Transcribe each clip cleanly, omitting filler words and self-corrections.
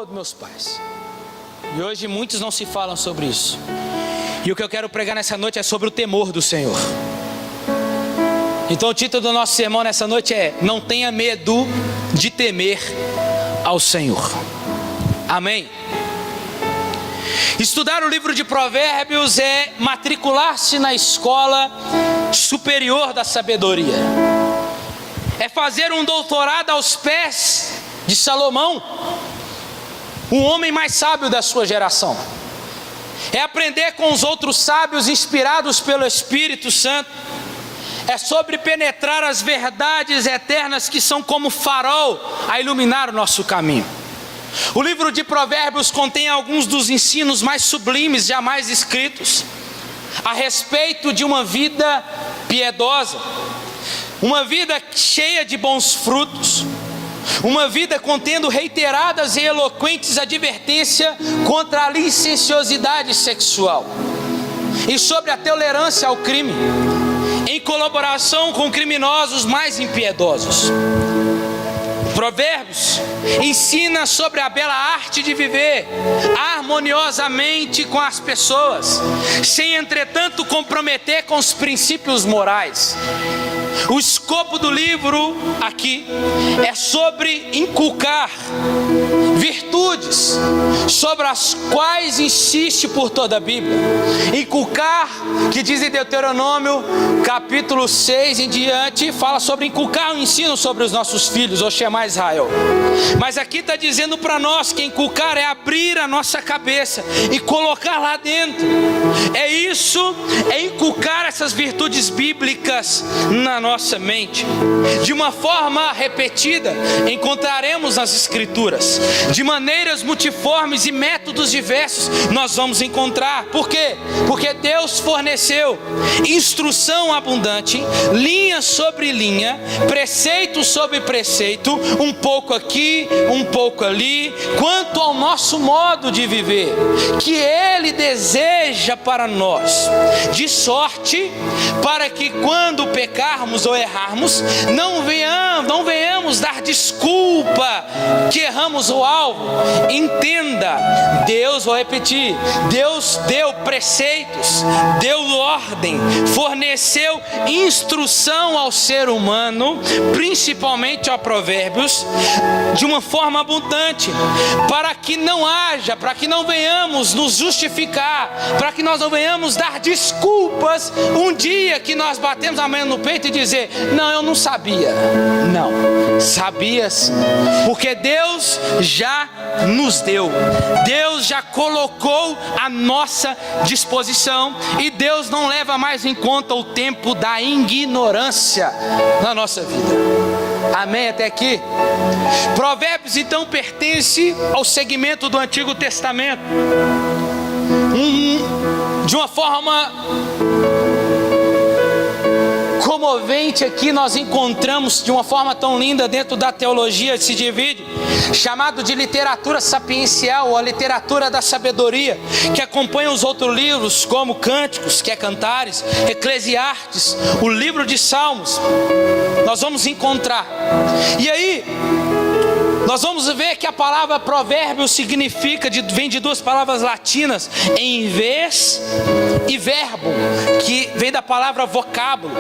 dos meus pais. E hoje muitos não se falam sobre isso. E o que eu quero pregar nessa noite é sobre o temor do Senhor. Então o título do nosso sermão nessa noite é: não tenha medo de temer ao Senhor. Amém? Estudar o livro de Provérbios é matricular-se na escola superior da sabedoria. É fazer um doutorado aos pés de Salomão, o homem mais sábio da sua geração. É aprender com os outros sábios inspirados pelo Espírito Santo. É sobre penetrar as verdades eternas que são como farol a iluminar o nosso caminho. O livro de Provérbios contém alguns dos ensinos mais sublimes jamais escritos a respeito de uma vida piedosa, uma vida cheia de bons frutos, uma vida contendo reiteradas e eloquentes advertências contra a licenciosidade sexual e sobre a tolerância ao crime, em colaboração com criminosos mais impiedosos. Provérbios ensina sobre a bela arte de viver harmoniosamente com as pessoas, sem entretanto comprometer com os princípios morais. O escopo do livro aqui é sobre inculcar virtudes sobre as quais insiste por toda a Bíblia. Inculcar, que diz em Deuteronômio capítulo 6 em diante, fala sobre inculcar o ensino sobre os nossos filhos, ou chamar Israel. Mas aqui está dizendo para nós que inculcar é abrir a nossa cabeça e colocar lá dentro. É isso, é inculcar essas virtudes bíblicas na nossa mente. De uma forma repetida, encontraremos nas Escrituras. De maneiras multiformes e métodos diversos, nós vamos encontrar. Por quê? Porque Deus forneceu instrução abundante, linha sobre linha, preceito sobre preceito, um pouco aqui, um pouco ali, quanto ao nosso modo de viver, que Ele deseja para nós, de sorte para que quando pecarmos ou errarmos, não venhamos dar desculpa que erramos o alvo. Entenda, Deus, vou repetir, Deus deu preceitos, deu ordem, forneceu instrução ao ser humano, principalmente a Provérbios, de uma forma abundante, para que não venhamos nos justificar, para que nós não venhamos dar desculpas um dia que nós batemos a mão no peito e dizer: não, eu não sabia. Não, sabia sim, porque Deus já nos deu, Deus já colocou à nossa disposição, e Deus não leva mais em conta o tempo da ignorância na nossa vida. Amém até aqui? Provérbios então pertence ao segmento do Antigo Testamento. De uma forma comovente aqui nós encontramos, de uma forma tão linda, dentro da teologia se divide, chamado de literatura sapiencial, ou a literatura da sabedoria, que acompanha os outros livros, como Cânticos, que é Cantares, Eclesiastes, o livro de Salmos. Nós vamos encontrar, e aí nós vamos ver que a palavra provérbio vem de duas palavras latinas, em vez e verbo, que vem da palavra vocábulo.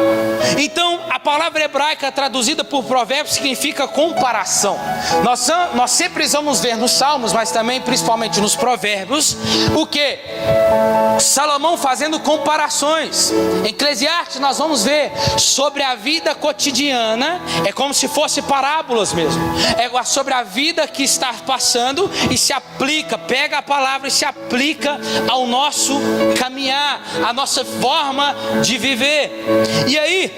Então a palavra hebraica traduzida por provérbio significa comparação. Nós sempre vamos ver nos Salmos, mas também principalmente nos provérbios, o que? Salomão fazendo comparações. Em Eclesiastes nós vamos ver sobre a vida cotidiana, é como se fosse parábolas mesmo, é sobre a vida que está passando e se aplica, pega a palavra e se aplica ao nosso caminhar, à nossa forma de viver. E aí,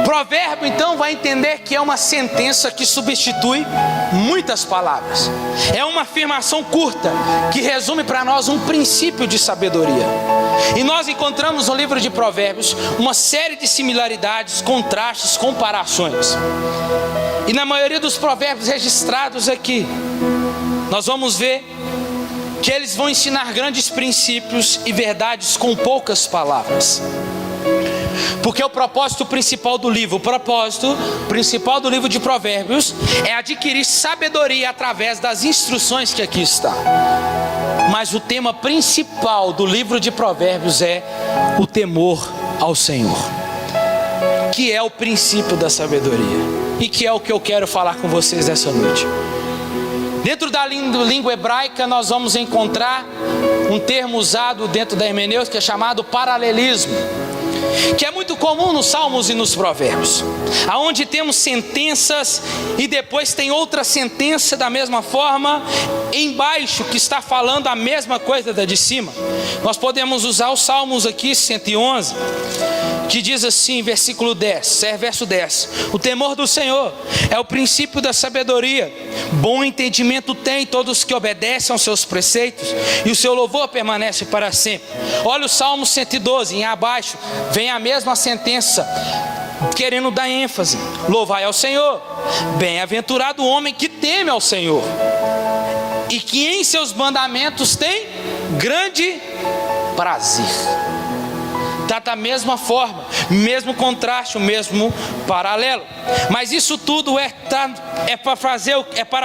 provérbio então vai entender que é uma sentença que substitui muitas palavras. É uma afirmação curta que resume para nós um princípio de sabedoria. E nós encontramos no livro de Provérbios uma série de similaridades, contrastes, comparações. E na maioria dos provérbios registrados aqui, nós vamos ver que eles vão ensinar grandes princípios e verdades com poucas palavras. Porque o propósito principal do livro de Provérbios é adquirir sabedoria através das instruções que aqui está. Mas o tema principal do livro de Provérbios é o temor ao Senhor, que é o princípio da sabedoria, e que é o que eu quero falar com vocês nessa noite. Dentro da língua hebraica nós vamos encontrar um termo usado dentro da hermenêutica chamado paralelismo, que é muito comum nos Salmos e nos Provérbios, aonde temos sentenças e depois tem outra sentença da mesma forma embaixo, que está falando a mesma coisa da de cima. Nós podemos usar os Salmos aqui, 111, que diz assim, versículo 10, verso 10: o temor do Senhor é o princípio da sabedoria, bom entendimento tem todos que obedecem aos seus preceitos, e o seu louvor permanece para sempre. Olha o Salmo 112, em abaixo vem a mesma sentença, querendo dar ênfase: louvai ao Senhor, bem-aventurado o homem que teme ao Senhor, e que em seus mandamentos tem grande prazer. Está da mesma forma, mesmo contraste, o mesmo paralelo. Mas isso tudo é para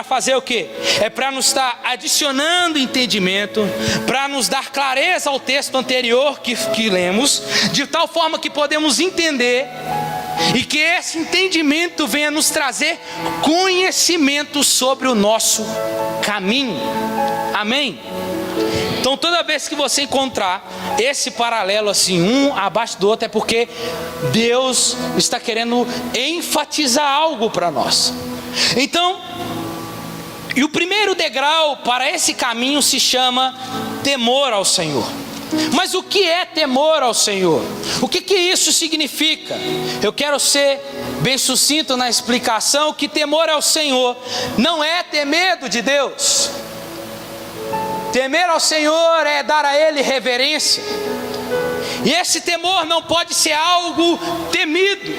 fazer o quê? É para nos estar adicionando entendimento, para nos dar clareza ao texto anterior que lemos, de tal forma que podemos entender, e que esse entendimento venha nos trazer conhecimento sobre o nosso caminho. Amém? Então toda vez que você encontrar esse paralelo assim, um abaixo do outro, é porque Deus está querendo enfatizar algo para nós. Então, e o primeiro degrau para esse caminho se chama temor ao Senhor. Mas o que é temor ao Senhor? O que isso significa? Eu quero ser bem sucinto na explicação, que temor ao Senhor não é ter medo de Deus. Temer ao Senhor é dar a Ele reverência. E esse temor não pode ser algo temido,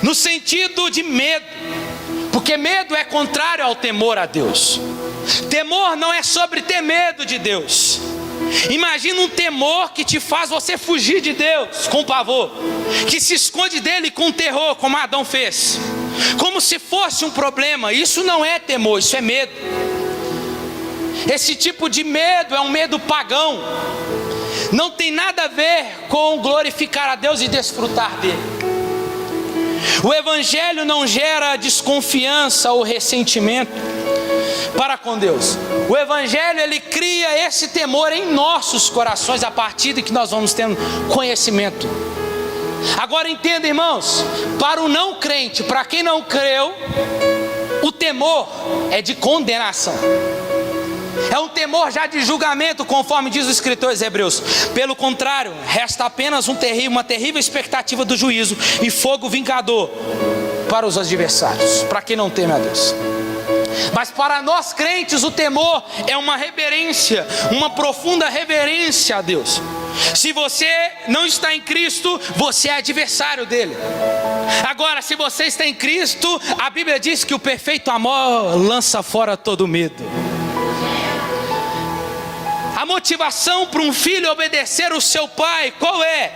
no sentido de medo, porque medo é contrário ao temor a Deus. Temor não é sobre ter medo de Deus. Imagina um temor que te faz você fugir de Deus com pavor, que se esconde dele com terror, como Adão fez, como se fosse um problema. Isso não é temor, isso é medo. Esse tipo de medo é um medo pagão, não tem nada a ver com glorificar a Deus e desfrutar dele. O Evangelho não gera desconfiança ou ressentimento para com Deus. O Evangelho, ele cria esse temor em nossos corações, a partir de que nós vamos tendo conhecimento. Agora entenda, irmãos, para o não crente, para quem não creu, o temor é de condenação. É um temor já de julgamento, conforme diz o escritor aos Hebreus. Pelo contrário, resta apenas uma terrível expectativa do juízo e fogo vingador para os adversários, para quem não teme a Deus. Mas para nós crentes, o temor é uma reverência, uma profunda reverência a Deus. Se você não está em Cristo, você é adversário dele. Agora, se você está em Cristo, a Bíblia diz que o perfeito amor lança fora todo medo. A motivação para um filho obedecer o seu pai, qual é?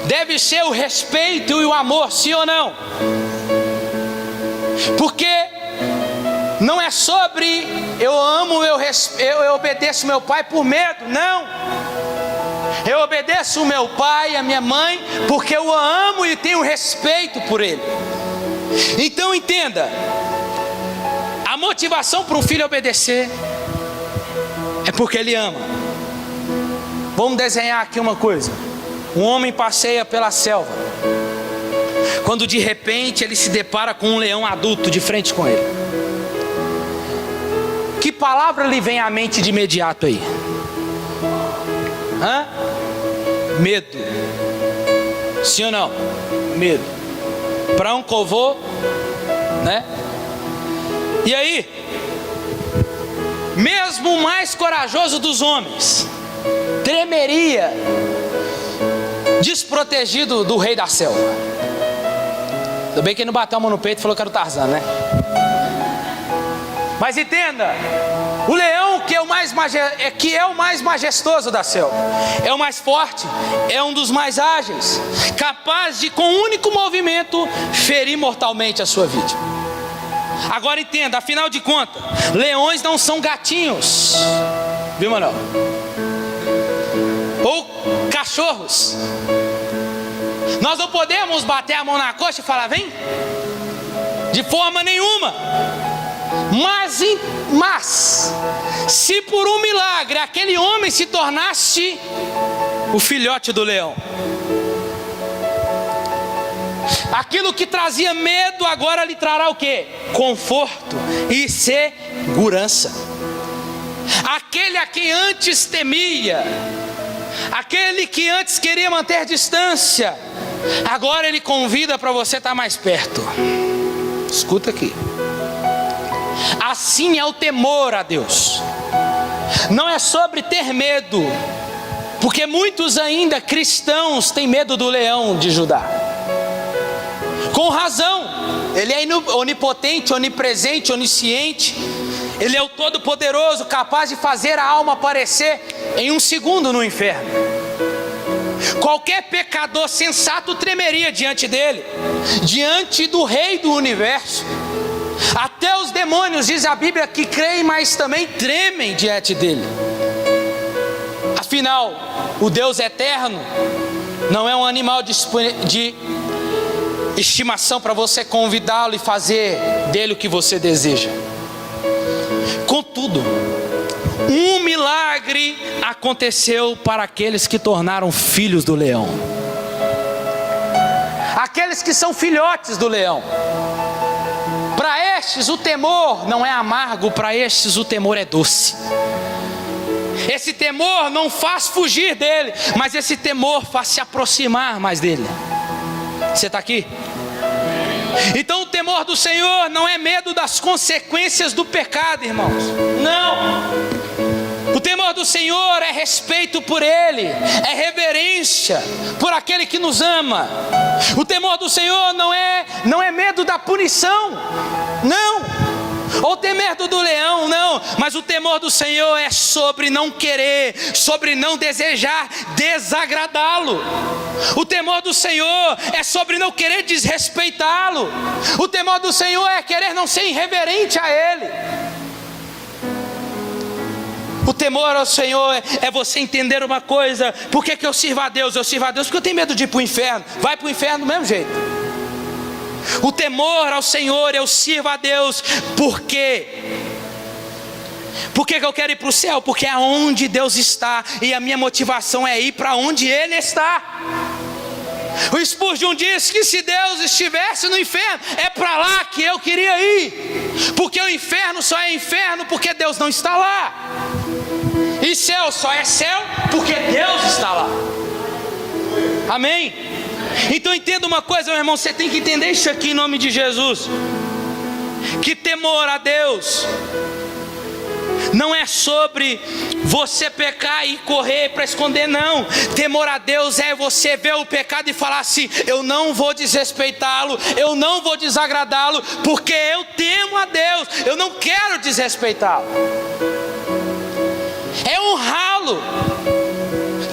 Deve ser o respeito e o amor, sim ou não? Porque não é sobre eu amo, eu obedeço meu pai por medo, não. Eu obedeço o meu pai, a minha mãe, porque eu amo e tenho respeito por ele. Então entenda, a motivação para um filho obedecer é porque ele ama. Vamos desenhar aqui uma coisa. Um homem passeia pela selva, quando de repente ele se depara com um leão adulto de frente com ele. Que palavra lhe vem à mente de imediato aí? Medo. Sim ou não? Medo. Para um covô, né? E aí, mesmo o mais corajoso dos homens tremeria desprotegido do rei da selva. Ainda bem que ele não bateu a mão no peito e falou que era o Tarzan, né? Mas entenda, o leão que que é o mais majestoso da selva, é o mais forte, é um dos mais ágeis, capaz de com um único movimento ferir mortalmente a sua vítima. Agora entenda, afinal de contas, leões não são gatinhos, viu, Manuel? Ou cachorros. Nós não podemos bater a mão na coxa e falar: vem, de forma nenhuma. Mas se por um milagre aquele homem se tornasse o filhote do leão, aquilo que trazia medo agora lhe trará o quê? Conforto e segurança. Aquele a quem antes temia, aquele que antes queria manter distância, agora ele convida para você estar mais perto. Escuta aqui. Assim é o temor a Deus. Não é sobre ter medo, porque muitos ainda cristãos têm medo do leão de Judá. Com razão. Ele é onipotente, onipresente, onisciente. Ele é o Todo-Poderoso, capaz de fazer a alma aparecer em um segundo no inferno. Qualquer pecador sensato tremeria diante dele, diante do Rei do Universo. Até os demônios, diz a Bíblia, que creem, mas também tremem diante dele. Afinal, o Deus eterno não é um animal de estimação para você convidá-lo e fazer dele o que você deseja. Contudo, um milagre aconteceu para aqueles que tornaram filhos do leão, aqueles que são filhotes do leão. Para estes o temor não é amargo, para estes o temor é doce. Esse temor não faz fugir dele, mas esse temor faz se aproximar mais dele. Você está aqui? Então o temor do Senhor não é medo das consequências do pecado, irmãos. Não. O temor do Senhor é respeito por Ele, é reverência por aquele que nos ama. O temor do Senhor não é medo da punição, não. Ou ter medo do leão, não. Mas o temor do Senhor é sobre não querer, sobre não desejar desagradá-lo. O temor do Senhor é sobre não querer desrespeitá-lo. O temor do Senhor é querer não ser irreverente a Ele. O temor ao Senhor é você entender uma coisa: por que eu sirvo a Deus? Eu sirvo a Deus porque eu tenho medo de ir para o inferno. Vai para o inferno do mesmo jeito. O temor ao Senhor, eu sirvo a Deus porque eu quero ir para o céu? Porque é onde Deus está, e a minha motivação é ir para onde Ele está. O Spurgeon diz que se Deus estivesse no inferno, é para lá que eu queria ir, porque o inferno só é inferno porque Deus não está lá, e céu só é céu porque Deus está lá. Amém? Então entenda uma coisa, meu irmão, você tem que entender isso aqui em nome de Jesus, que temor a Deus não é sobre você pecar e correr para esconder, não. Temor a Deus é você ver o pecado e falar assim: eu não vou desrespeitá-lo, eu não vou desagradá-lo, porque eu temo a Deus, eu não quero desrespeitá-lo. É honrá-lo.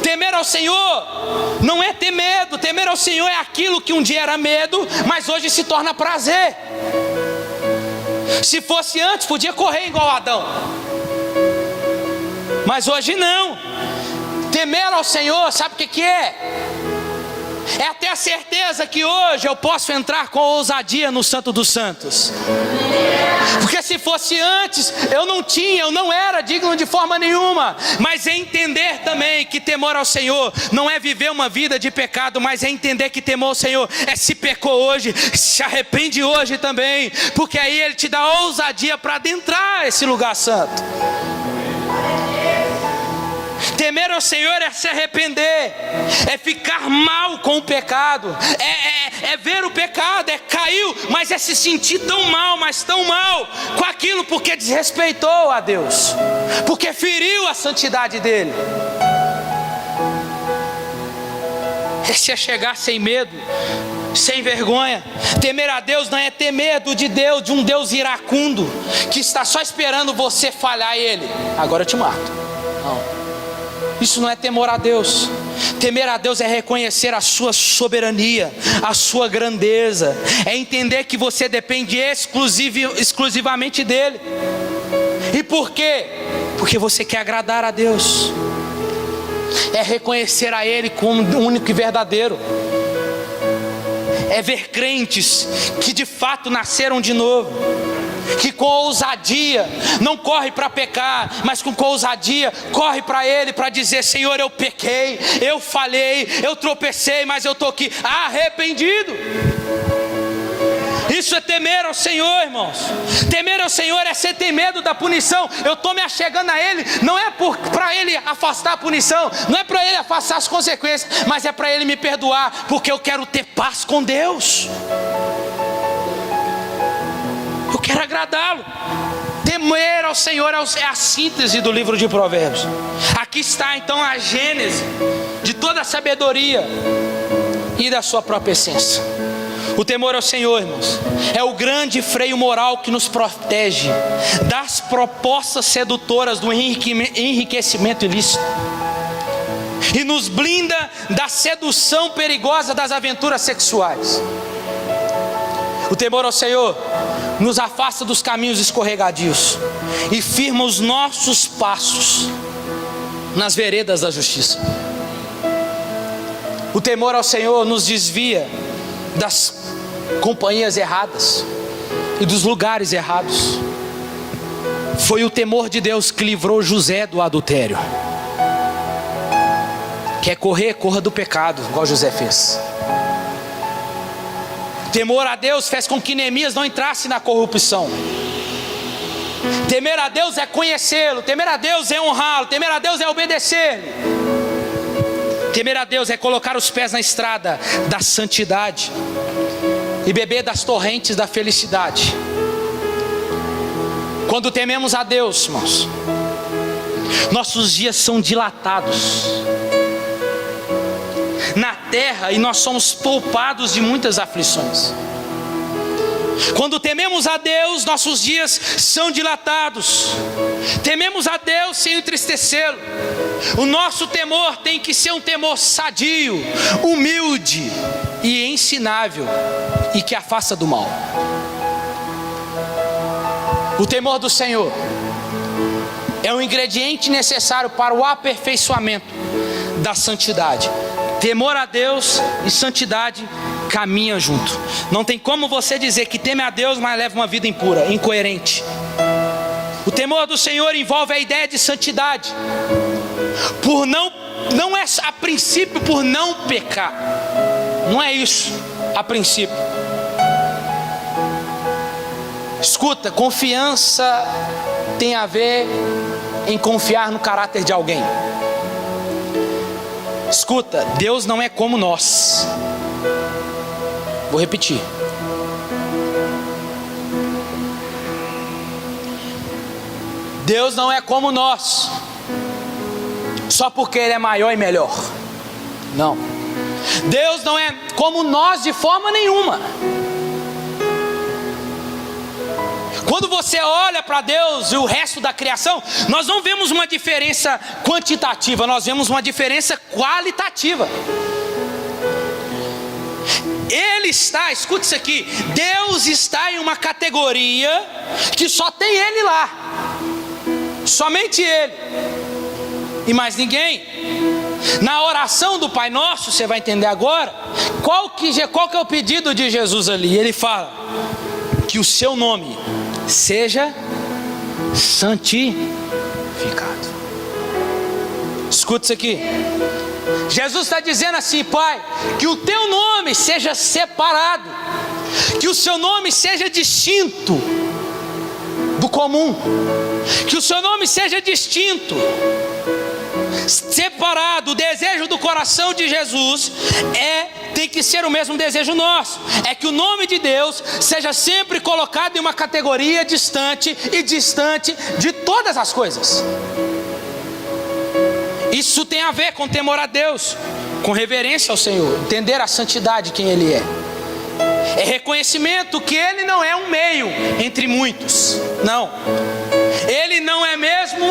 Temer ao Senhor não é ter medo. Temer ao Senhor é aquilo que um dia era medo, mas hoje se torna prazer. Se fosse antes, podia correr igual Adão, mas hoje não. Temer ao Senhor, sabe o que é? É ter a certeza que hoje eu posso entrar com ousadia no Santo dos Santos. Porque se fosse antes, eu não era digno de forma nenhuma. Mas é entender também que temor ao Senhor não é viver uma vida de pecado, mas é entender que temor ao Senhor é: se pecou hoje, se arrepende hoje também, porque aí Ele te dá ousadia para adentrar esse lugar santo. Temer ao Senhor é se arrepender, é ficar mal com o pecado, é ver o pecado, caiu, mas é se sentir tão mal, mas tão mal com aquilo, porque desrespeitou a Deus, porque feriu a santidade dele. Esse é chegar sem medo sem vergonha. Temer a Deus não é ter medo de Deus, de um Deus iracundo, que está só esperando você falhar Ele. Agora eu te mato. Não, isso não é temor a Deus. Temer a Deus é reconhecer a sua soberania, a sua grandeza, é entender que você depende exclusivamente dEle. E por quê? Porque você quer agradar a Deus. É reconhecer a Ele como único e verdadeiro. É ver crentes que de fato nasceram de novo, que com ousadia não corre para pecar, mas com ousadia corre para Ele para dizer: Senhor, eu pequei, eu falhei, eu tropecei, mas eu estou aqui arrependido. Isso é temer ao Senhor, irmãos. Temer ao Senhor é ser ter medo da punição. Eu estou me achegando a Ele, não é para Ele afastar a punição, não é para Ele afastar as consequências, mas é para Ele me perdoar, porque eu quero ter paz com Deus. Eu quero agradá-lo. Temer ao Senhor é a síntese do livro de Provérbios. Aqui está então a gênese de toda a sabedoria e da sua própria essência. O temor ao Senhor, irmãos, é o grande freio moral que nos protege das propostas sedutoras do enriquecimento ilícito e nos blinda da sedução perigosa das aventuras sexuais. O temor ao Senhor nos afasta dos caminhos escorregadios e firma os nossos passos nas veredas da justiça. O temor ao Senhor nos desvia das companhias erradas e dos lugares errados. Foi o temor de Deus que livrou José do adultério. Quer correr? Corra do pecado, igual José fez. Temor a Deus fez com que Neemias não entrasse na corrupção. Temer a Deus é conhecê-lo. Temer a Deus é honrá-lo. Temer a Deus é obedecer-lhe. Temer a Deus é colocar os pés na estrada da santidade e beber das torrentes da felicidade. Quando tememos a Deus, irmãos, nossos dias são dilatados na terra e nós somos poupados de muitas aflições. Quando tememos a Deus, nossos dias são dilatados. Tememos a Deus sem entristecê-lo. O nosso temor tem que ser um temor sadio, humilde e ensinável, e que afasta do mal. O temor do Senhor é um ingrediente necessário para o aperfeiçoamento da santidade. Temor a Deus e santidade caminham junto. Não tem como você dizer que teme a Deus, mas leva uma vida impura, incoerente. O temor do Senhor envolve a ideia de santidade, não é a princípio por não pecar. Não é isso a princípio. Escuta, confiança tem a ver em confiar no caráter de alguém. Escuta, Deus não é como nós. Vou repetir. Deus não é como nós, só porque Ele é maior e melhor. Não. Deus não é como nós de forma nenhuma. Quando você olha para Deus e o resto da criação, nós não vemos uma diferença quantitativa, nós vemos uma diferença qualitativa. Ele está, escute isso aqui, Deus está em uma categoria que só tem Ele lá. Somente Ele e mais ninguém. Na oração do Pai Nosso, você vai entender agora qual que é o pedido de Jesus ali. Ele fala que o seu nome seja santificado. Escuta isso aqui. Jesus está dizendo assim: Pai, que o teu nome seja separado, que o seu nome seja distinto do comum, que o seu nome seja distinto, separado. O desejo do coração de Jesus tem que ser o mesmo desejo nosso, é que o nome de Deus seja sempre colocado em uma categoria distante de todas as coisas. Isso tem a ver com temor a Deus, com reverência ao Senhor, entender a santidade, quem Ele é. É reconhecimento que Ele não é um meio entre muitos. Não. Ele não é mesmo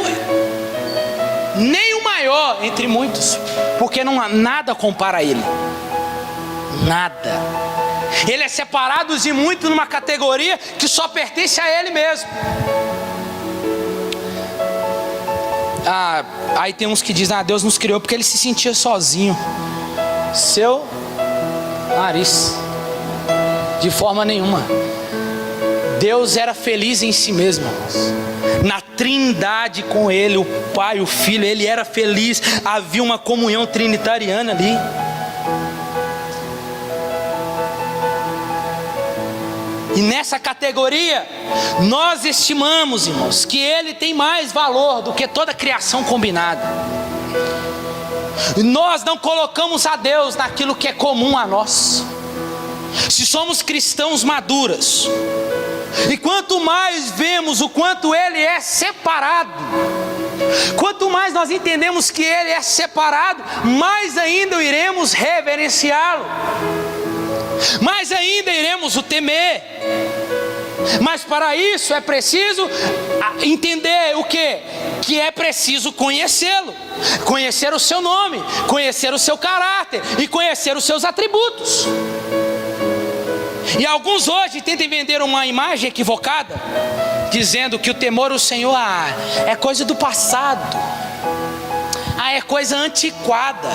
nem o maior entre muitos. Porque não há nada compara a Ele. Nada. Ele é separado de muito numa categoria que só pertence a Ele mesmo. Aí tem uns que dizem, Deus nos criou porque Ele se sentia sozinho. Seu nariz. De forma nenhuma. Deus era feliz em si mesmo, irmãos. Na trindade com Ele, o Pai, o Filho, Ele era feliz. Havia uma comunhão trinitariana ali. E nessa categoria, nós estimamos, irmãos, que Ele tem mais valor do que toda a criação combinada. Nós não colocamos a Deus naquilo que é comum a nós. Se somos cristãos maduros, e quanto mais vemos o quanto Ele é separado, quanto mais nós entendemos que Ele é separado, mais ainda iremos reverenciá-lo, mais ainda iremos o temer. Mas para isso é preciso entender o quê? Que é preciso conhecê-lo, conhecer o seu nome, conhecer o seu caráter e conhecer os seus atributos. E alguns hoje tentam vender uma imagem equivocada, dizendo que o temor ao Senhor é coisa do passado, é coisa antiquada.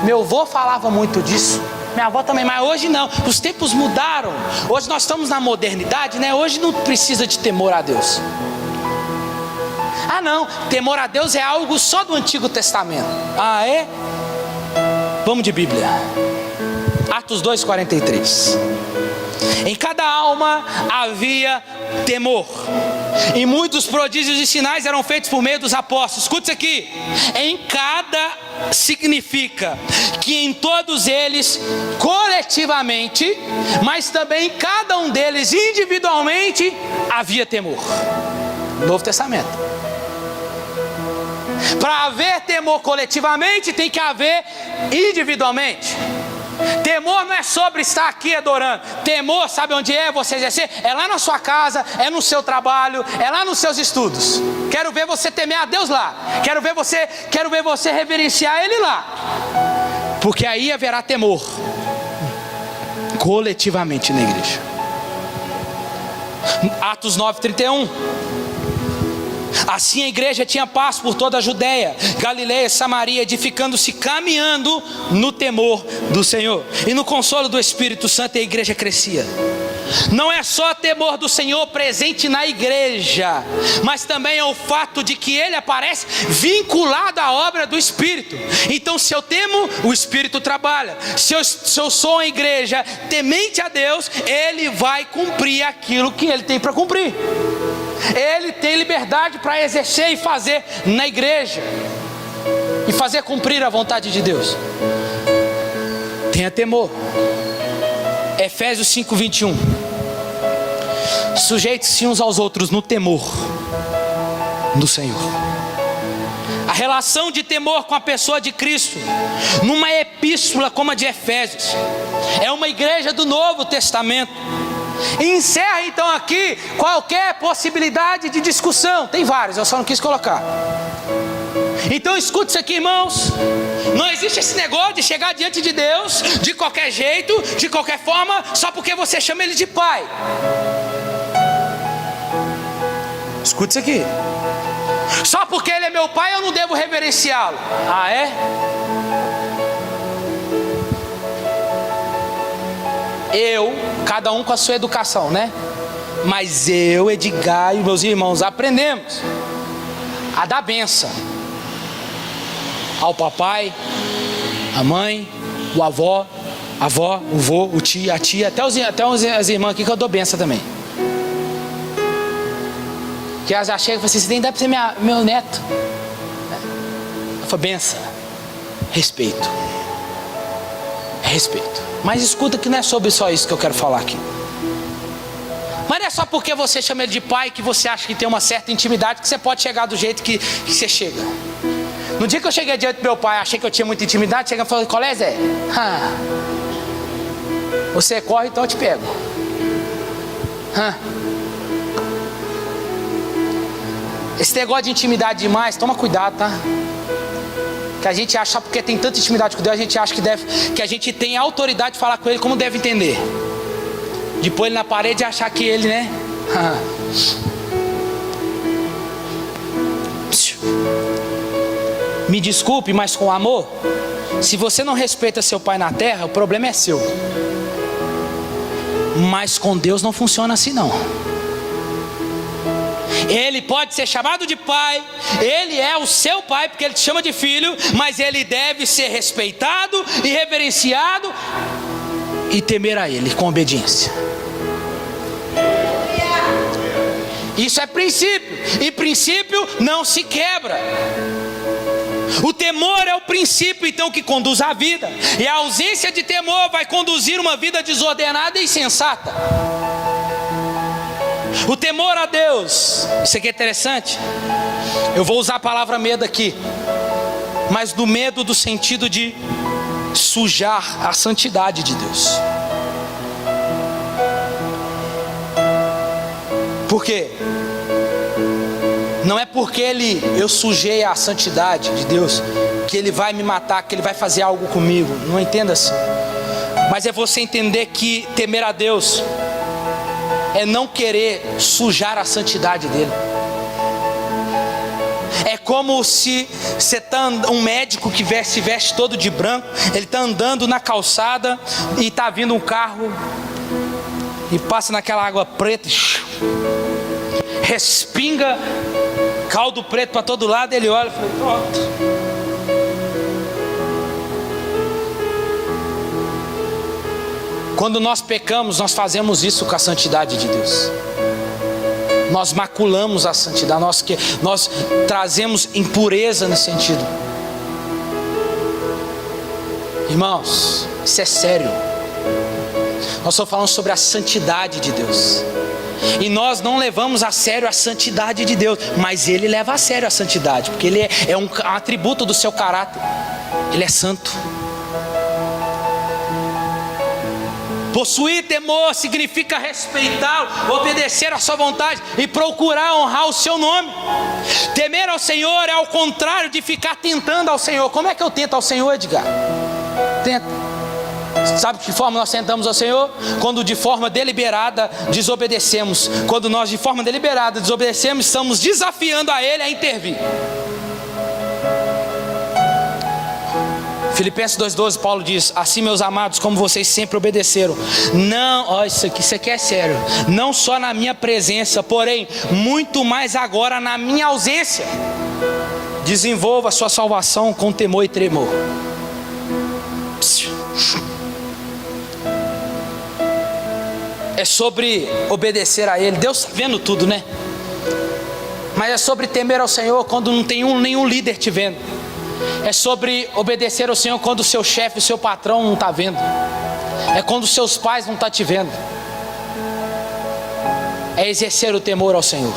Meu avô falava muito disso, minha avó também, mas hoje não, os tempos mudaram. Hoje nós estamos na modernidade, né? Hoje não precisa de temor a Deus. Não, temor a Deus é algo só do Antigo Testamento. É? Vamos de Bíblia. Atos 2:43. Em cada alma havia temor, e muitos prodígios e sinais eram feitos por meio dos apóstolos. Escute isso aqui. Em cada significa que em todos eles coletivamente, mas também em cada um deles individualmente havia temor. Novo Testamento. Para haver temor coletivamente, tem que haver individualmente. Temor não é sobre estar aqui adorando. Temor, sabe onde é você exercer? É lá na sua casa, é no seu trabalho, é lá nos seus estudos. Quero ver você temer a Deus lá. Quero ver você reverenciar Ele lá. Porque aí haverá temor coletivamente na igreja. Atos 9:31. Assim a igreja tinha paz por toda a Judéia, Galileia, Samaria, edificando-se, caminhando no temor do Senhor e no consolo do Espírito Santo, e a igreja crescia. Não é só temor do Senhor presente na igreja, mas também é o fato de que Ele aparece vinculado à obra do Espírito. Então, se eu temo, o Espírito trabalha. Se eu sou a igreja temente a Deus, Ele vai cumprir aquilo que Ele tem para cumprir. Ele tem liberdade para exercer e fazer na igreja, e fazer cumprir a vontade de Deus. Tenha temor. Efésios 5:21. Sujeitem-se uns aos outros no temor do Senhor. A relação de temor com a pessoa de Cristo, numa epístola como a de Efésios, é uma igreja do Novo Testamento. Encerra então aqui qualquer possibilidade de discussão. Tem vários, eu só não quis colocar. Então escute isso aqui, irmãos. Não existe esse negócio de chegar diante de Deus de qualquer jeito, de qualquer forma, só porque você chama Ele de Pai. Escute isso aqui. Só porque Ele é meu Pai, eu não devo reverenciá-lo. É? Cada um com a sua educação, né? Mas eu, Edgar e meus irmãos aprendemos a dar bênção ao papai, a mãe, o avó, a avó, o vô, o tio, a tia, até as irmãs aqui que eu dou bênção também. Que elas já chegam e falam assim: você tem que dar para ser meu neto. Eu falo: bênção, respeito. Respeito. Mas escuta que não é sobre só isso que eu quero falar aqui. Mas não é só porque você chama ele de pai que você acha que tem uma certa intimidade que você pode chegar do jeito que você chega. No dia que eu cheguei diante do meu pai, achei que eu tinha muita intimidade, chega e falou: qual é, Zé? Você corre, então eu te pego. Esse negócio de intimidade demais, toma cuidado, tá? Que a gente acha, porque tem tanta intimidade com Deus, a gente acha que a gente tem autoridade de falar com Ele como deve entender. De pôr Ele na parede e achar que Ele, né? Me desculpe, mas com amor, se você não respeita seu pai na terra, o problema é seu. Mas com Deus não funciona assim não. Ele pode ser chamado de pai, ele é o seu pai porque ele te chama de filho, mas ele deve ser respeitado e reverenciado e temer a ele com obediência. Isso é princípio, e princípio não se quebra. O temor é o princípio então que conduz à vida, e a ausência de temor vai conduzir uma vida desordenada e insensata. O temor a Deus, isso aqui é interessante. Eu vou usar a palavra medo aqui, mas do medo do sentido de sujar a santidade de Deus. Por quê? Não é porque eu sujei a santidade de Deus que Ele vai me matar, que Ele vai fazer algo comigo. Não entenda assim. Mas é você entender que temer a Deus é não querer sujar a santidade dele. É como se você está um médico que se veste todo de branco, ele está andando na calçada e está vindo um carro e passa naquela água preta, respinga caldo preto para todo lado, ele olha e fala: pronto. Quando nós pecamos, nós fazemos isso com a santidade de Deus. Nós maculamos a santidade, nós trazemos impureza nesse sentido. Irmãos, isso é sério. Nós estamos falando sobre a santidade de Deus. E nós não levamos a sério a santidade de Deus, mas Ele leva a sério a santidade, porque Ele é um atributo do seu caráter. Ele é santo. Possuir temor significa respeitá-lo, obedecer à sua vontade e procurar honrar o seu nome. Temer ao Senhor é ao contrário de ficar tentando ao Senhor. Como é que eu tento ao Senhor, Edgar? Tenta. Sabe de que forma nós tentamos ao Senhor? Quando de forma deliberada desobedecemos. Quando nós de forma deliberada desobedecemos, estamos desafiando a Ele a intervir. Filipenses 2,12, Paulo diz: assim, meus amados, como vocês sempre obedeceram, não, ó, isso aqui é sério, não só na minha presença, porém muito mais agora na minha ausência, desenvolva a sua salvação com temor e tremor. É sobre obedecer a Ele. Deus está vendo tudo, né? Mas é sobre temer ao Senhor quando não tem nenhum líder te vendo. É sobre obedecer ao Senhor quando o seu chefe, o seu patrão não está vendo. É quando os seus pais não estão te vendo. É exercer o temor ao Senhor.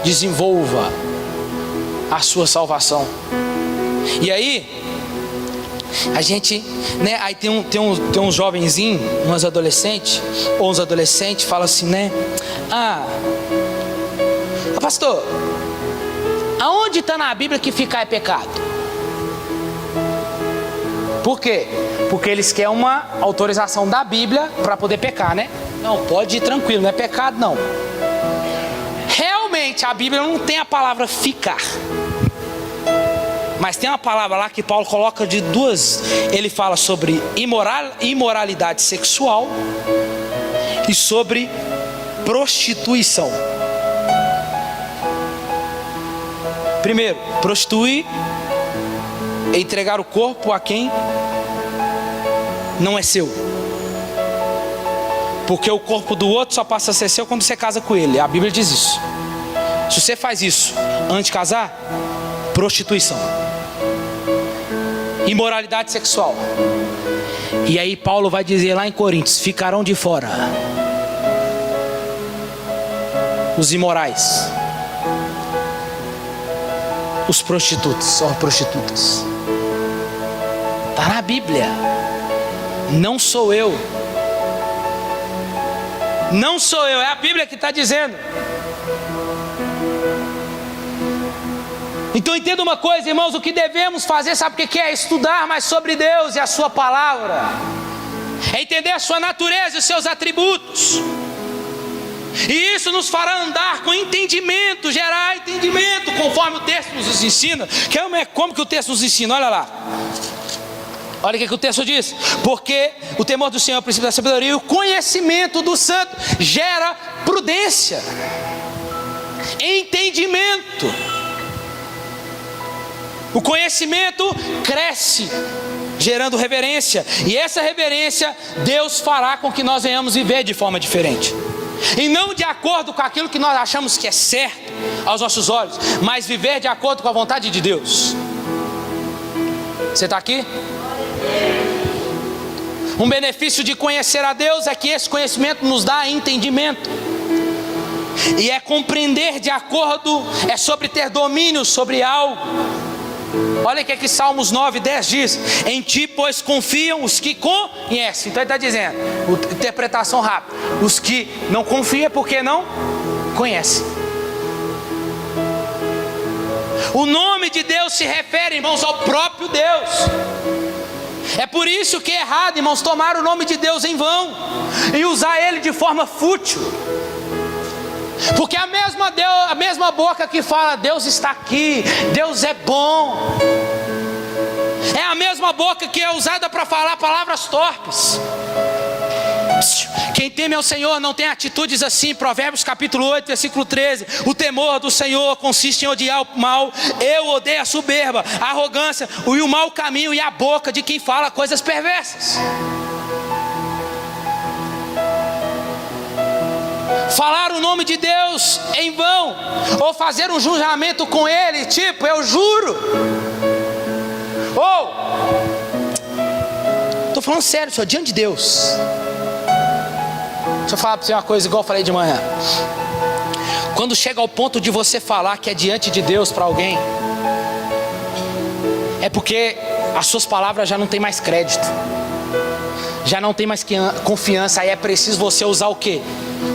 Desenvolva a sua salvação. E aí, a gente, né? Aí tem um jovenzinho, uns adolescentes fala assim, né? Pastor, aonde está na Bíblia que ficar é pecado? Por quê? Porque eles querem uma autorização da Bíblia para poder pecar, né? Não, pode ir tranquilo, não é pecado não. Realmente a Bíblia não tem a palavra ficar, mas tem uma palavra lá que Paulo coloca de duas. Ele fala sobre imoralidade sexual e sobre prostituição. Primeiro, prostituir é entregar o corpo a quem não é seu, porque o corpo do outro só passa a ser seu quando você casa com ele. A Bíblia diz isso. Se você faz isso antes de casar, prostituição, imoralidade sexual. E aí Paulo vai dizer lá em Coríntios: ficarão de fora os imorais, os prostitutos ou prostitutas. Está na Bíblia, não sou eu. Não sou eu, é a Bíblia que está dizendo. Então entenda uma coisa, irmãos, o que devemos fazer, sabe o que é? Estudar mais sobre Deus e a sua palavra. É entender a sua natureza e os seus atributos. E isso nos fará andar com entendimento, gerar entendimento, conforme o texto nos ensina. Como que o texto nos ensina? Olha lá. Olha o que o texto diz. Porque o temor do Senhor é o princípio da sabedoria, e o conhecimento do santo gera prudência, entendimento. O conhecimento cresce, gerando reverência. E essa reverência, Deus fará com que nós venhamos viver de forma diferente. E não de acordo com aquilo que nós achamos que é certo aos nossos olhos, mas viver de acordo com a vontade de Deus. Você está aqui? Um benefício de conhecer a Deus é que esse conhecimento nos dá entendimento. E é compreender de acordo, é sobre ter domínio sobre algo. Olha o que Salmos 9:10 diz: em ti, pois, confiam os que conhecem. Então ele está dizendo, interpretação rápida, os que não confiam é porque não conhecem. O nome de Deus se refere, irmãos, ao próprio Deus. É por isso que é errado, irmãos, tomar o nome de Deus em vão e usar ele de forma fútil. Porque a mesma boca que fala Deus está aqui, Deus é bom, é a mesma boca que é usada para falar palavras torpes. Quem teme ao Senhor não tem atitudes assim. Provérbios capítulo 8, versículo 13. O temor do Senhor consiste em odiar o mal. Eu odeio a soberba, a arrogância, o mau caminho e a boca de quem fala coisas perversas. Falar o nome de Deus em vão, ou fazer um julgamento com Ele, tipo, eu juro, ou, estou falando sério, senhor, diante de Deus. Deixa eu falar para você uma coisa, igual eu falei de manhã. Quando chega ao ponto de você falar que é diante de Deus para alguém, é porque as suas palavras já não tem mais crédito, já não tem mais confiança. Aí é preciso você usar o quê?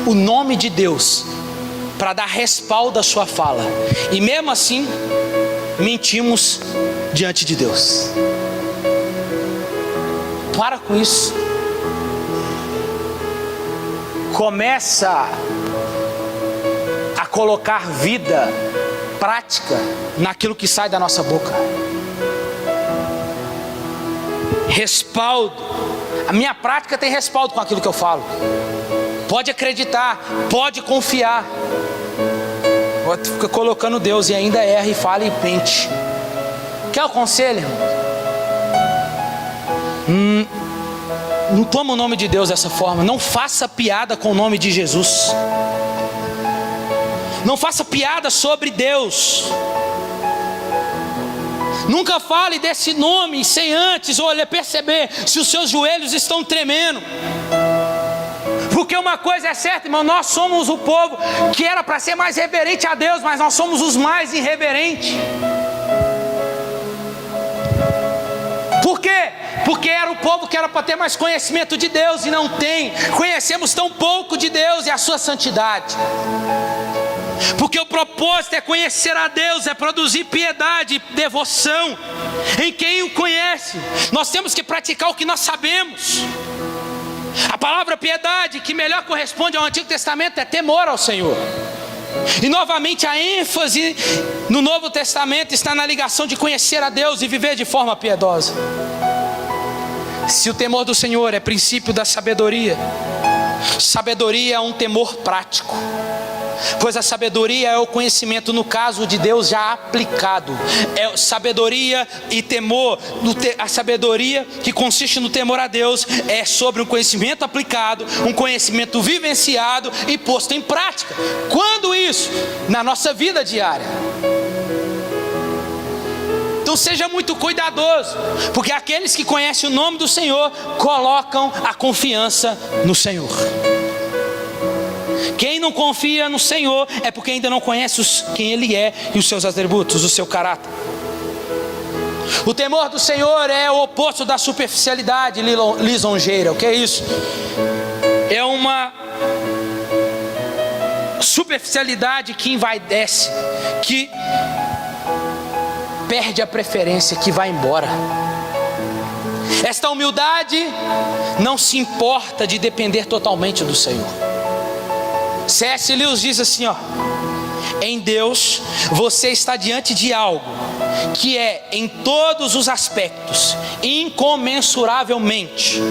O nome de Deus para dar respaldo à sua fala. E mesmo assim mentimos diante de Deus. Para com isso. Começa a colocar vida prática naquilo que sai da nossa boca. Respaldo. A minha prática tem respaldo com aquilo que eu falo. Pode acreditar, pode confiar. Fica colocando Deus e ainda erra e fala e mente. Quer o conselho, irmão? Não toma o nome de Deus dessa forma. Não faça piada com o nome de Jesus. Não faça piada sobre Deus. Nunca fale desse nome sem antes perceber se os seus joelhos estão tremendo. Porque uma coisa é certa, irmão, nós somos o povo que era para ser mais reverente a Deus, mas nós somos os mais irreverentes. Por quê? Porque era o povo que era para ter mais conhecimento de Deus e não tem. Conhecemos tão pouco de Deus e a sua santidade. Porque o propósito é conhecer a Deus, é produzir piedade, devoção em quem o conhece. Nós temos que praticar o que nós sabemos. A palavra piedade, que melhor corresponde ao Antigo Testamento, é temor ao Senhor. E novamente a ênfase no Novo Testamento está na ligação de conhecer a Deus e viver de forma piedosa. Se o temor do Senhor é princípio da sabedoria, sabedoria é um temor prático. Pois a sabedoria é o conhecimento, no caso de Deus, já aplicado. É sabedoria e temor. A sabedoria que consiste no temor a Deus é sobre um conhecimento aplicado, um conhecimento vivenciado e posto em prática. Quando isso? Na nossa vida diária. Então seja muito cuidadoso, porque aqueles que conhecem o nome do Senhor colocam a confiança no Senhor. Quem não confia no Senhor é porque ainda não conhece quem Ele é e os seus atributos, o seu caráter. O temor do Senhor é o oposto da superficialidade lisonjeira. O que é isso? É uma superficialidade que envaidece, que perde a preferência, que vai embora. Esta humildade não se importa de depender totalmente do Senhor. C.S. Lewis diz assim, em Deus você está diante de algo que é em todos os aspectos incomensuravelmente,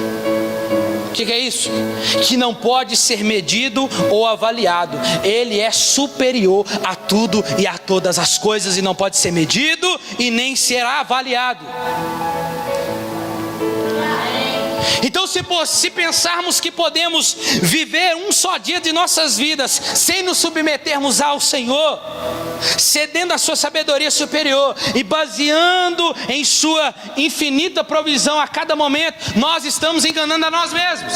o que é isso? Que não pode ser medido ou avaliado. Ele é superior a tudo e a todas as coisas, e não pode ser medido e nem será avaliado. Então, se pensarmos que podemos viver um só dia de nossas vidas sem nos submetermos ao Senhor, cedendo a sua sabedoria superior e baseando em sua infinita provisão a cada momento, nós estamos enganando a nós mesmos.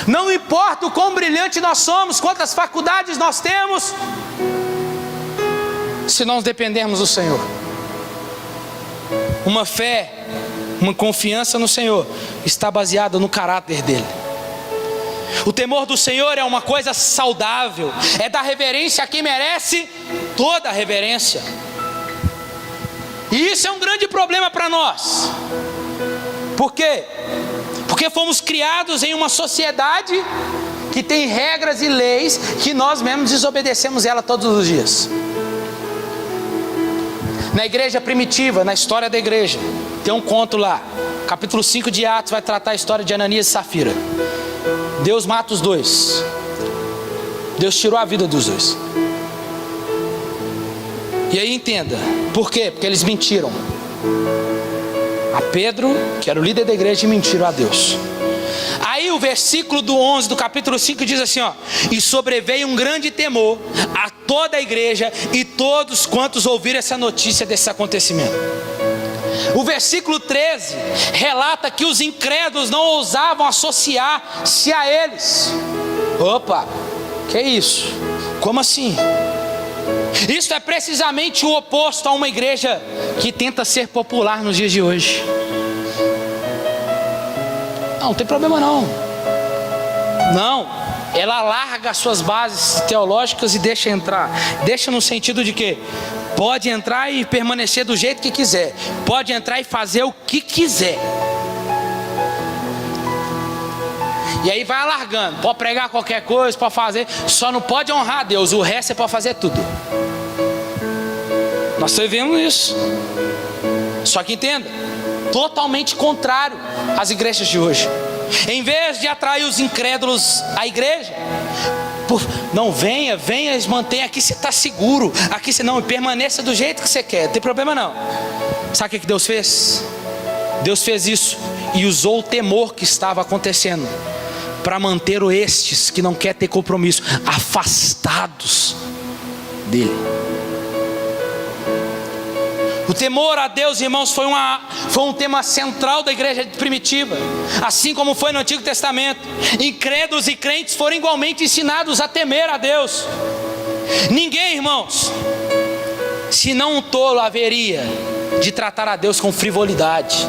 Não importa o quão brilhante nós somos, quantas faculdades nós temos, se nós dependermos do Senhor. Uma fé, uma confiança no Senhor está baseada no caráter dele. O temor do Senhor é uma coisa saudável, é dar reverência a quem merece toda a reverência. E isso é um grande problema para nós. Por quê? Porque fomos criados em uma sociedade que tem regras e leis que nós mesmos desobedecemos ela todos os dias. Na igreja primitiva, na história da igreja, tem um conto lá, capítulo 5 de Atos vai tratar a história de Ananias e Safira. Deus mata os dois. Deus tirou a vida dos dois. E aí entenda, por quê? Porque eles mentiram a Pedro, que era o líder da igreja, e mentiram a Deus. Aí o versículo do 11 do capítulo 5 diz assim, e sobreveio um grande temor a toda a igreja e todos quantos ouviram essa notícia desse acontecimento. O versículo 13 relata que os incrédulos não ousavam associar-se a eles. Opa, que é isso? Como assim? Isso é precisamente o oposto a uma igreja que tenta ser popular nos dias de hoje. Não tem problema não. Não, ela larga as suas bases teológicas e deixa entrar. Deixa no sentido de que pode entrar e permanecer do jeito que quiser. Pode entrar e fazer o que quiser. E aí vai alargando. Pode pregar qualquer coisa, pode fazer. Só não pode honrar a Deus. O resto você pode fazer tudo. Nós vivemos isso. Só que entenda, totalmente contrário às igrejas de hoje. Em vez de atrair os incrédulos à igreja, não, venha, mantenha aqui, você está seguro. Aqui você não, permaneça do jeito que você quer, não tem problema não. Sabe o que Deus fez? Deus fez isso e usou o temor que estava acontecendo para manter estes que não querem ter compromisso afastados dele. O temor a Deus, irmãos, foi um tema central da igreja primitiva, assim como foi no Antigo Testamento. Incrédulos e crentes foram igualmente ensinados a temer a Deus. Ninguém, irmãos, senão um tolo, haveria de tratar a Deus com frivolidade.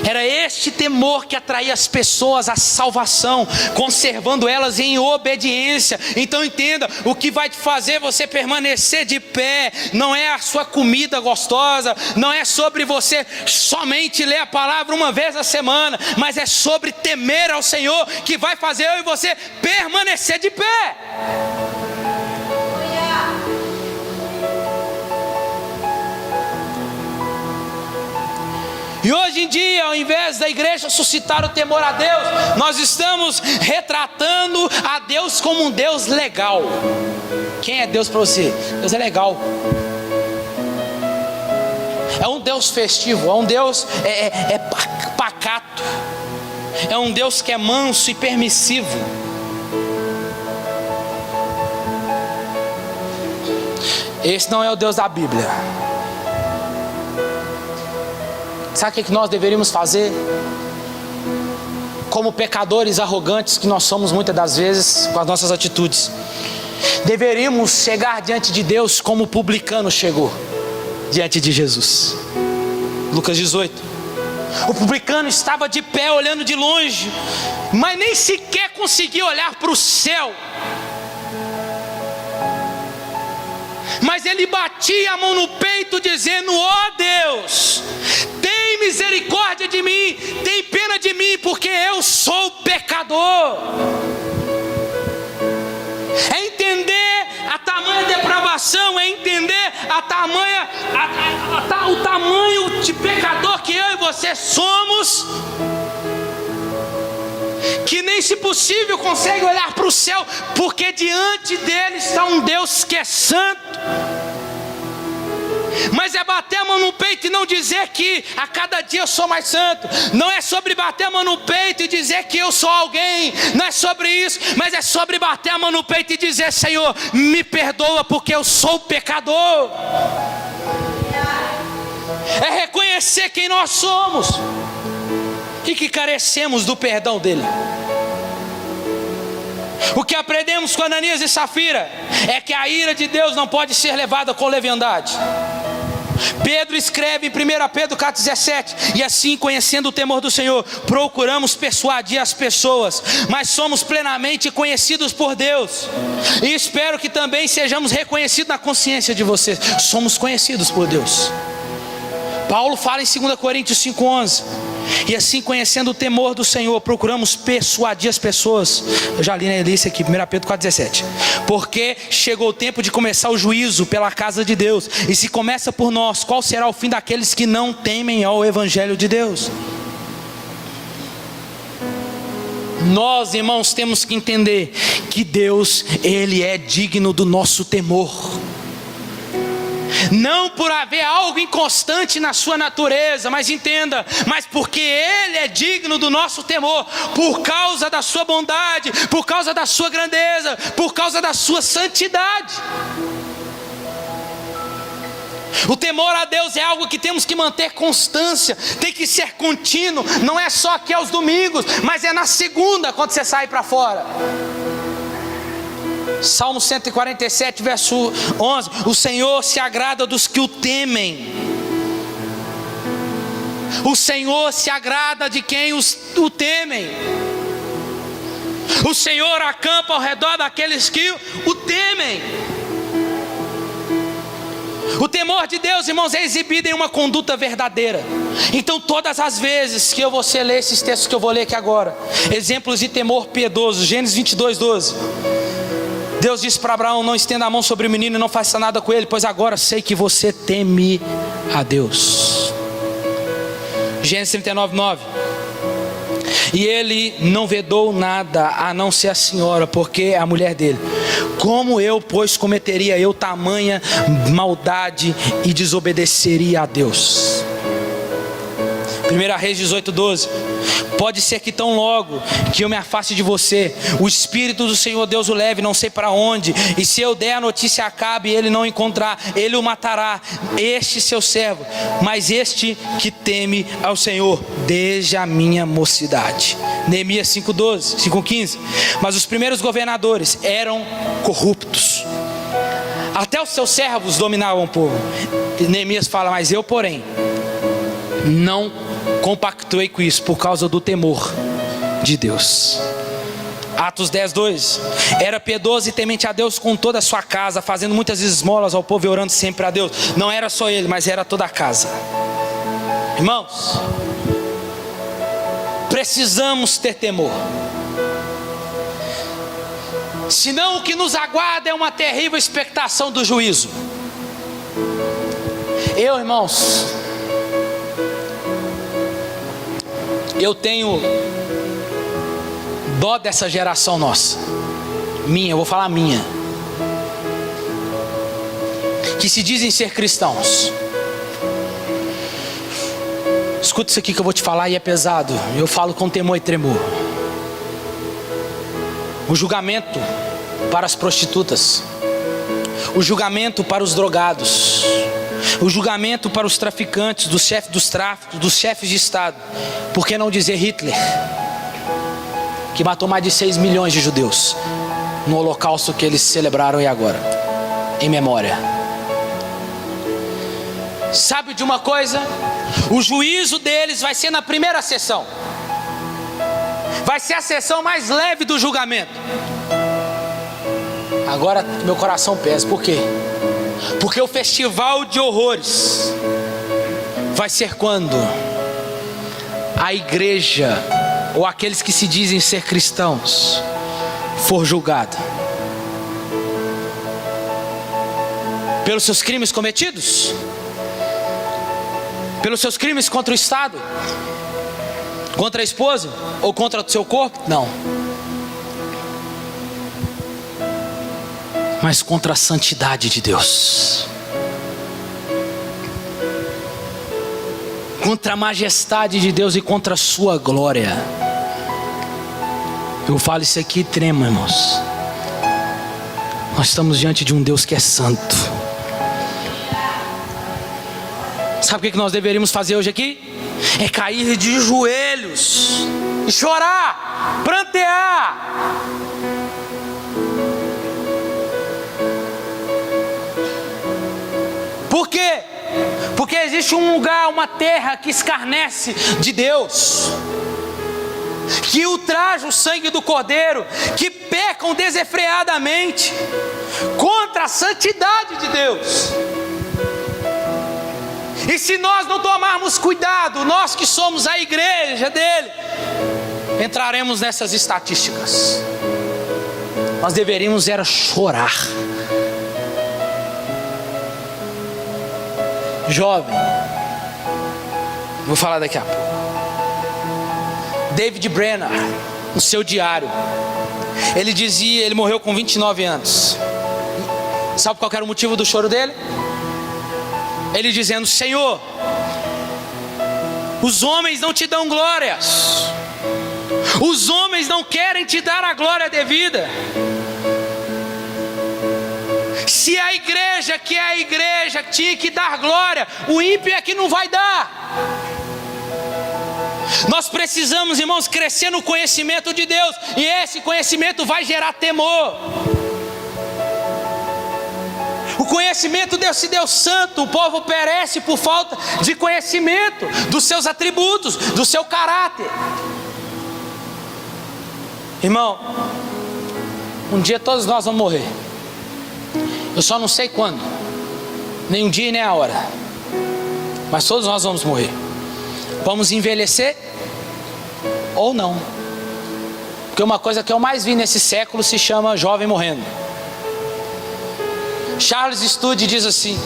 Era este temor que atraía as pessoas à salvação, conservando elas em obediência. Então entenda, o que vai te fazer você permanecer de pé não é a sua comida gostosa, não é sobre você somente ler a palavra uma vez a semana, mas é sobre temer ao Senhor que vai fazer eu e você permanecer de pé. E hoje em dia, ao invés da igreja suscitar o temor a Deus, nós estamos retratando a Deus como um Deus legal. Quem é Deus para você? Deus é legal. É um Deus festivo, é um Deus pacato. É um Deus que é manso e permissivo. Esse não é o Deus da Bíblia. Sabe o que nós deveríamos fazer? Como pecadores arrogantes que nós somos muitas das vezes com as nossas atitudes, deveríamos chegar diante de Deus como o publicano chegou diante de Jesus. Lucas 18. O publicano estava de pé olhando de longe, mas nem sequer conseguia olhar para o céu. Mas ele batia a mão no peito dizendo: ó Deus, tem misericórdia de mim, tem pena de mim, porque eu sou pecador. É entender a tamanha depravação, é entender o tamanho de pecador que eu e você somos, que nem se possível consegue olhar para o céu, porque diante dele está um Deus que é santo. Mas é bater a mão no peito e não dizer que a cada dia eu sou mais santo. Não é sobre bater a mão no peito e dizer que eu sou alguém. Não é sobre isso, mas é sobre bater a mão no peito e dizer: Senhor, me perdoa porque eu sou pecador. É reconhecer quem nós somos e que carecemos do perdão dele. O que aprendemos com Ananias e Safira é que a ira de Deus não pode ser levada com leviandade. Pedro escreve em 1 Pedro 4,17: e assim, conhecendo o temor do Senhor, procuramos persuadir as pessoas, mas somos plenamente conhecidos por Deus, e espero que também sejamos reconhecidos na consciência de vocês. Somos conhecidos por Deus. Paulo fala em 2 Coríntios 5,11: e assim, conhecendo o temor do Senhor, procuramos persuadir as pessoas. Eu já li na Elícia aqui, 1 Pedro 4,17: porque chegou o tempo de começar o juízo pela casa de Deus, e se começa por nós, qual será o fim daqueles que não temem ao Evangelho de Deus? Nós, irmãos, temos que entender que Deus, Ele é digno do nosso temor. Não por haver algo inconstante na sua natureza, mas entenda, mas porque Ele é digno do nosso temor, por causa da sua bondade, por causa da sua grandeza, por causa da sua santidade. O temor a Deus é algo que temos que manter constância, tem que ser contínuo. Não é só aqui aos domingos, mas é na segunda, quando você sai para fora. Salmo 147, verso 11: o Senhor se agrada dos que o temem. O Senhor se agrada de quem o temem. O Senhor acampa ao redor daqueles que o temem. O temor de Deus, irmãos, é exibido em uma conduta verdadeira. Então, todas as vezes que você ler esses textos que eu vou ler aqui agora, exemplos de temor piedoso, Gênesis 22:12, Deus disse para Abraão: não estenda a mão sobre o menino e não faça nada com ele, pois agora sei que você teme a Deus. Gênesis 39:9: e ele não vedou nada a não ser a senhora, porque é a mulher dele. Como eu, pois, cometeria eu tamanha maldade e desobedeceria a Deus? 1 Reis 18:12: pode ser que tão logo que eu me afaste de você, o Espírito do Senhor Deus o leve, não sei para onde, e se eu der a notícia a Acabe e ele não encontrar, ele o matará, este seu servo, mas este que teme ao Senhor desde a minha mocidade. Neemias 5:15: mas os primeiros governadores eram corruptos, até os seus servos dominavam o povo. Neemias fala: mas eu, porém, não compactuei com isso por causa do temor de Deus. Atos 10:2: era piedoso e temente a Deus com toda a sua casa, fazendo muitas esmolas ao povo e orando sempre a Deus. Não era só ele, mas era toda a casa. Irmãos, precisamos ter temor, senão o que nos aguarda é uma terrível expectação do juízo. Irmãos, eu tenho dó dessa geração nossa, eu vou falar minha, que se dizem ser cristãos. Escuta isso aqui que eu vou te falar e é pesado, eu falo com temor e tremor. O julgamento para as prostitutas, o julgamento para os drogados, o julgamento para os traficantes, dos chefes dos tráficos, dos chefes de Estado. Por que não dizer Hitler, que matou mais de 6 milhões de judeus no holocausto que eles celebraram e agora, em memória. Sabe de uma coisa? O juízo deles vai ser na primeira sessão. Vai ser a sessão mais leve do julgamento. Agora meu coração pesa. Por quê? Porque o festival de horrores vai ser quando a igreja, ou aqueles que se dizem ser cristãos, for julgado pelos seus crimes cometidos, pelos seus crimes contra o Estado, contra a esposa ou contra o seu corpo? Não. Mas contra a santidade de Deus, contra a majestade de Deus e contra a sua glória. Eu falo isso aqui e tremo, irmãos. Nós estamos diante de um Deus que é santo. Sabe o que nós deveríamos fazer hoje aqui? É cair de joelhos e chorar, prantear. Por quê? Porque existe um lugar, uma terra que escarnece de Deus, que ultraja o sangue do Cordeiro, que pecam desenfreadamente contra a santidade de Deus. E se nós não tomarmos cuidado, nós que somos a igreja dele, entraremos nessas estatísticas. Nós deveríamos era chorar. Jovem, vou falar daqui a pouco. David Brenner, no seu diário, ele dizia, ele morreu com 29 anos. Sabe qual era o motivo do choro dele? Ele dizendo: Senhor, os homens não te dão glórias, os homens não querem te dar a glória devida. Se a igreja, que é a igreja, tinha que dar glória, o ímpio é que não vai dar. Nós precisamos, irmãos, crescer no conhecimento de Deus, e esse conhecimento vai gerar temor. O conhecimento desse Deus santo, o povo perece por falta de conhecimento dos seus atributos, do seu caráter. Irmão, um dia todos nós vamos morrer. Eu só não sei quando, nem um dia e nem a hora, mas todos nós vamos morrer. Vamos envelhecer ou não, porque uma coisa que eu mais vi nesse século se chama jovem morrendo. Charles Studi diz assim: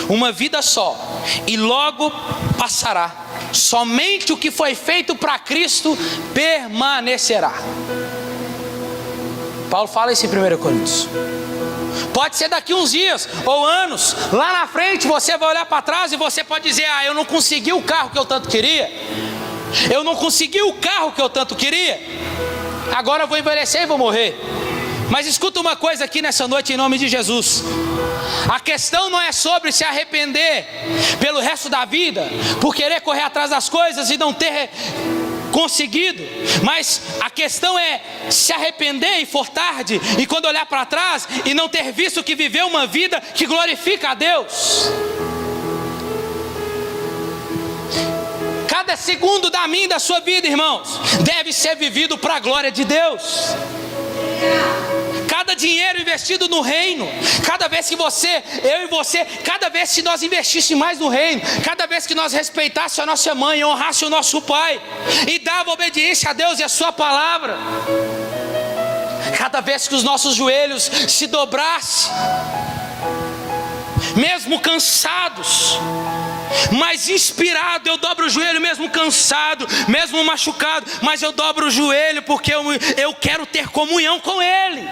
uma vida só e logo passará, somente o que foi feito para Cristo permanecerá. Paulo fala isso em 1 Coríntios. Pode ser daqui uns dias ou anos, lá na frente você vai olhar para trás e você pode dizer: ah, eu não consegui o carro que eu tanto queria, eu não consegui o carro que eu tanto queria, agora eu vou envelhecer e vou morrer. Mas escuta uma coisa aqui nessa noite, em nome de Jesus. A questão não é sobre se arrepender pelo resto da vida, por querer correr atrás das coisas e não ter conseguido, mas a questão é se arrepender e for tarde, e quando olhar para trás e não ter visto que viveu uma vida que glorifica a Deus. Cada segundo da minha e da sua vida, irmãos, deve ser vivido para a glória de Deus. Cada dinheiro investido no reino, cada vez que eu e você, cada vez que nós investíssemos mais no reino, cada vez que nós respeitássemos a nossa mãe, honrasse o nosso pai e dava obediência a Deus e a sua palavra, cada vez que os nossos joelhos se dobrassem, mesmo cansados, mas inspirado, eu dobro o joelho mesmo cansado, mesmo machucado, mas eu dobro o joelho porque eu quero ter comunhão com Ele.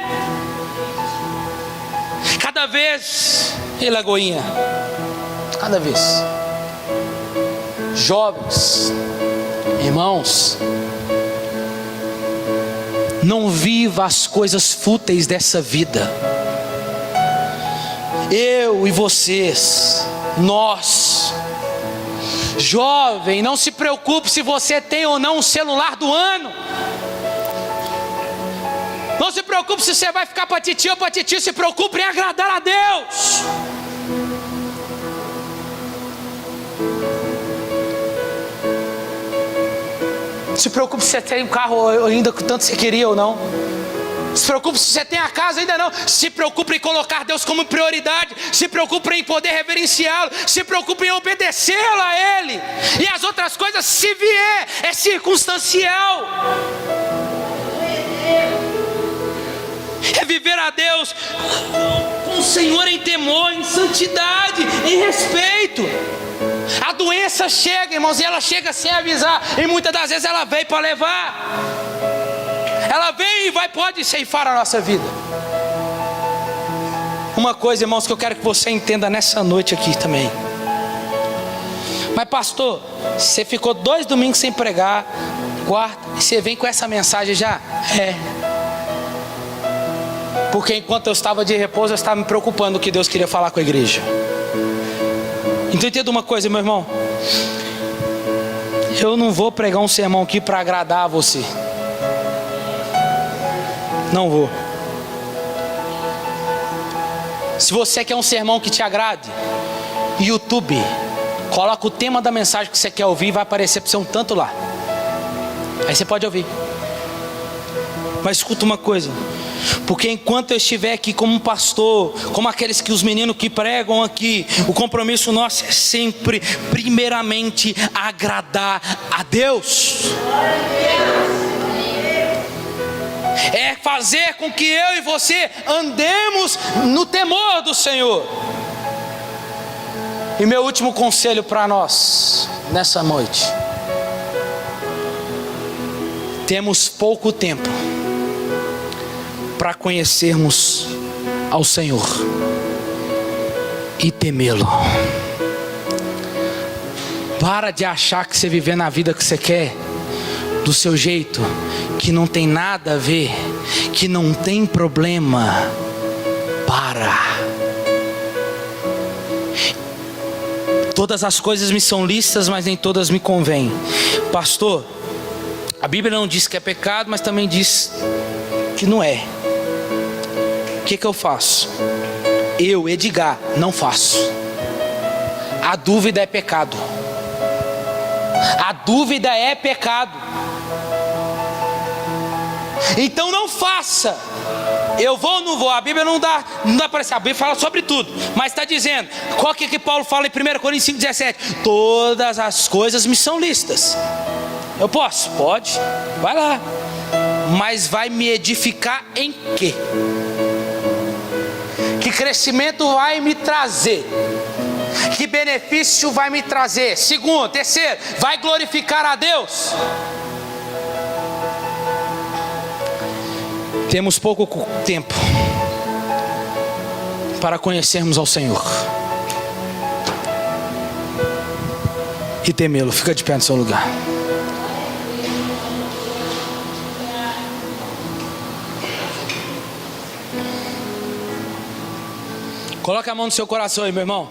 Cada vez, e Lagoinha, cada vez, jovens, irmãos, não viva as coisas fúteis dessa vida. Eu e vocês, nós, jovem, não se preocupe se você tem ou não um celular do ano. Não se preocupe se você vai ficar para titio ou para titio. Se preocupe em agradar a Deus. se preocupe se você tem um carro ainda com tanto você queria ou não. Se preocupe se você tem a casa ainda não. Se preocupe em colocar Deus como prioridade. Se preocupe em poder reverenciá-lo. Se preocupe em obedecê-lo a Ele. E as outras coisas, se vier, é circunstancial. É viver a Deus com o Senhor em temor, em santidade, em respeito. A doença chega, irmãos, e ela chega sem avisar. E muitas das vezes ela vem para levar. Ela vem e pode ceifar a nossa vida. Uma coisa, irmãos, que eu quero que você entenda nessa noite aqui também. Mas pastor, você ficou 2 domingos sem pregar, quarta, e você vem com essa mensagem já? Porque enquanto eu estava de repouso, eu estava me preocupando com o que Deus queria falar com a igreja. Então entenda uma coisa, meu irmão. Eu não vou pregar um sermão aqui para agradar a você. Não vou. Se você quer um sermão que te agrade, YouTube, coloca o tema da mensagem que você quer ouvir, vai aparecer para você um tanto lá. Aí você pode ouvir. Mas escuta uma coisa, porque enquanto eu estiver aqui como um pastor, como aqueles que os meninos que pregam aqui, o compromisso nosso é sempre, primeiramente, agradar a Deus. É fazer com que eu e você andemos no temor do Senhor. E meu último conselho para nós nessa noite: temos pouco tempo para conhecermos ao Senhor e temê-lo. Para de achar que você viver na vida que você quer, do seu jeito, que não tem nada a ver, que não tem problema. Todas as coisas me são lícitas, mas nem todas me convêm. Pastor, a Bíblia não diz que é pecado, mas também diz que não é. O que eu faço? Eu, Edgar, não faço. A dúvida é pecado. A dúvida é pecado. Então não faça. Eu vou ou não vou? A Bíblia não dá para ser. A Bíblia fala sobre tudo, mas está dizendo, qual que Paulo fala em 1 Coríntios 5,17? Todas as coisas me são lícitas. Eu posso? Pode, vai lá. Mas vai me edificar em quê? Que crescimento vai me trazer? Que benefício vai me trazer? Segundo, terceiro, vai glorificar a Deus? Temos pouco tempo para conhecermos ao Senhor e temê-lo. Fica de pé no seu lugar. Coloca a mão no seu coração aí, meu irmão.